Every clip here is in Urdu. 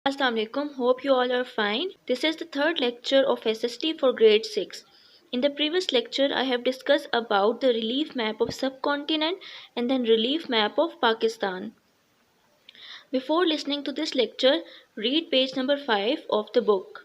Assalamu alaikum. Hope you all are fine. This is the third lecture of SST for grade 6. In the previous lecture, I have discussed about the relief map of subcontinent and then relief map of Pakistan. Before listening to this lecture, read page number 5 of the book.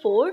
4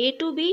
A to B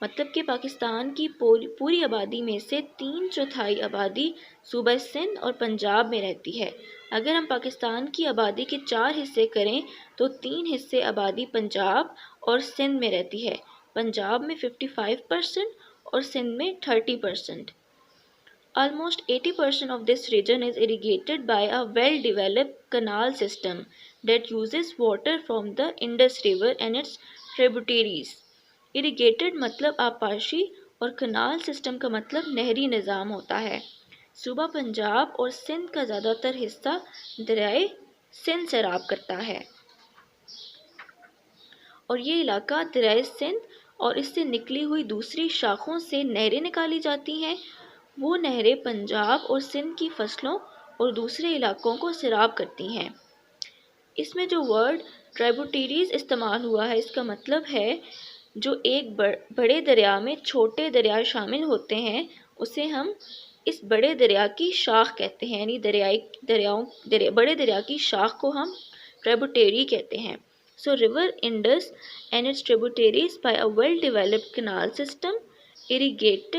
مطلب کہ پاکستان کی پوری آبادی میں سے 3/4 آبادی صوبہ سندھ اور پنجاب میں رہتی ہے۔ اگر ہم پاکستان کی آبادی کے 4 حصے کریں تو 3 حصے آبادی پنجاب اور سندھ میں رہتی ہے۔ پنجاب میں 55% اور سندھ میں 30%۔ Almost 80% of this region is irrigated by a well-developed canal system that uses water from the Indus River and its tributaries۔ Irrigated مطلب آبپاشی اور کنال سسٹم کا مطلب نہری نظام ہوتا ہے۔ صوبہ پنجاب اور سندھ کا زیادہ تر حصہ دریائے سندھ سیراب کرتا ہے، اور یہ علاقہ دریائے سندھ اور اس سے نکلی ہوئی دوسری شاخوں سے نہریں نکالی جاتی ہیں۔ وہ نہریں پنجاب اور سندھ کی فصلوں اور دوسرے علاقوں کو سیراب کرتی ہیں۔ اس میں جو ورڈ ٹریبوٹیریز استعمال ہوا ہے، اس کا مطلب ہے جو ایک بڑے دریا میں چھوٹے دریا شامل ہوتے ہیں اسے ہم اس بڑے دریا کی شاخ کہتے ہیں، یعنی بڑے دریا کی شاخ کو ہم ٹریبوٹیری کہتے ہیں۔ So river Indus and its tributaries by a well-developed canal system irrigate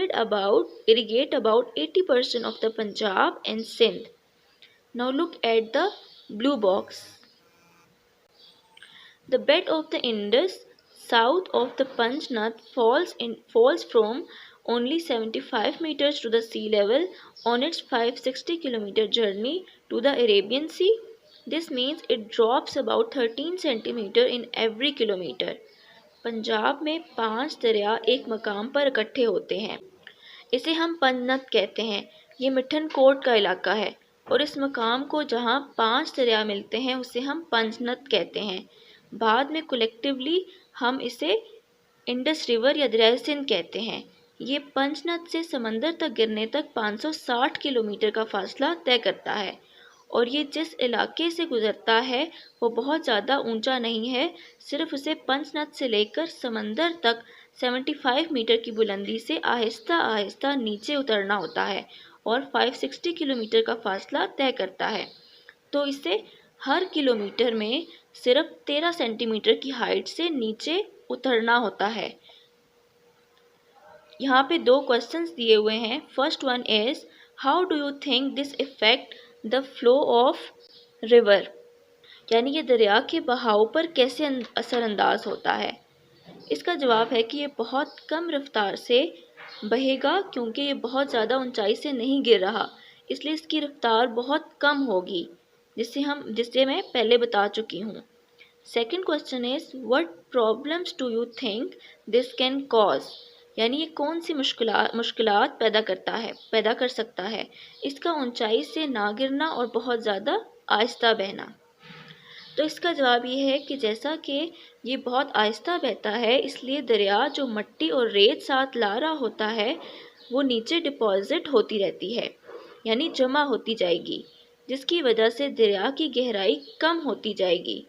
about 80% of the Punjab and Sindh. Now look at the blue box. The bed of the Indus south of the Panchnath falls from only 75 meters to the sea level on its 560 kilometer journey to the Arabian Sea. This means it drops about 13 centimeter in every kilometer. Punjab میں 5 دریا ایک مقام پر اکٹھے ہوتے ہیں، اسے ہم پنجنت کہتے ہیں۔ یہ مٹھن کوٹ کا علاقہ ہے اور اس مقام کو جہاں 5 دریا ملتے ہیں اسے ہم پنجنت کہتے ہیں۔ بعد میں کولیکٹیولی ہم اسے انڈس ریور یا دریائے سندھ کہتے ہیں۔ یہ پنجنت سے سمندر تک گرنے تک 560 کلومیٹر کا فاصلہ طے کرتا ہے، اور یہ جس علاقے سے گزرتا ہے وہ بہت زیادہ اونچا نہیں ہے، صرف اسے پنجنت سے لے کر سمندر تک 75 میٹر کی بلندی سے آہستہ آہستہ نیچے اترنا ہوتا ہے اور 560 کلومیٹر کا فاصلہ طے کرتا ہے، تو اسے ہر کلومیٹر میں صرف 13 سینٹی میٹر کی ہائٹ سے نیچے اترنا ہوتا ہے۔ یہاں پہ 2 کوسچنز دیے ہوئے ہیں۔ First one is how do you think this effect the flow of river, یعنی یہ دریا کے بہاؤ پر کیسے اثر انداز ہوتا ہے۔ اس کا جواب ہے کہ یہ بہت کم رفتار سے بہے گا، کیونکہ یہ بہت زیادہ اونچائی سے نہیں گر رہا، اس لیے اس کی رفتار بہت کم ہوگی، جسے میں پہلے بتا چکی ہوں۔ Second question is what problems do you think this can cause، یعنی یہ کون سی مشکلات پیدا کر سکتا ہے۔ اس کا اونچائی سے نہ گرنا اور بہت زیادہ آہستہ بہنا۔ تو اس کا جواب یہ ہے کہ جیسا کہ یہ بہت آہستہ بہتا ہے، اس لیے دریا جو مٹی اور ریت ساتھ لا رہا ہوتا ہے وہ نیچے ڈپازٹ ہوتی رہتی ہے، یعنی جمع ہوتی جائے گی، جس کی وجہ سے دریا کی گہرائی کم ہوتی جائے گی۔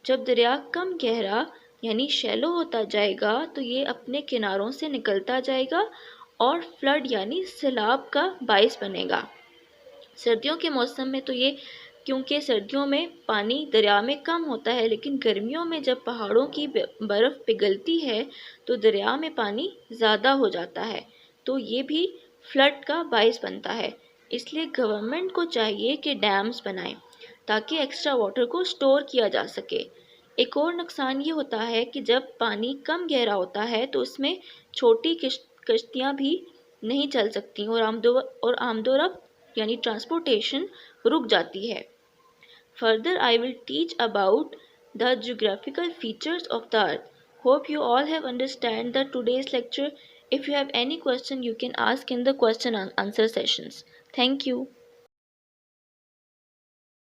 جب دریا کم گہرا یعنی شیلو ہوتا جائے گا تو یہ اپنے کناروں سے نکلتا جائے گا اور فلڈ یعنی سیلاب کا باعث بنے گا۔ سردیوں کے موسم میں تو یہ کیونکہ سردیوں میں پانی دریا میں کم ہوتا ہے، لیکن گرمیوں میں جب پہاڑوں کی برف پگھلتی ہے تو دریا میں پانی زیادہ ہو جاتا ہے، تو یہ بھی فلڈ کا باعث بنتا ہے۔ اس لیے گورنمنٹ کو چاہیے کہ ڈیمز بنائیں تاکہ ایکسٹرا واٹر کو سٹور کیا جا سکے۔ ایک اور نقصان یہ ہوتا ہے کہ جب پانی کم گہرا ہوتا ہے تو اس میں چھوٹی کشتیاں بھی نہیں چل سکتی اور آمد و رفت یعنی ٹرانسپورٹیشن رک جاتی ہے۔ Further, I will teach about the geographical features of the earth. Hope you all have understand the today's lecture. If you have any question, you can ask in the question and answer sessions. Thank you.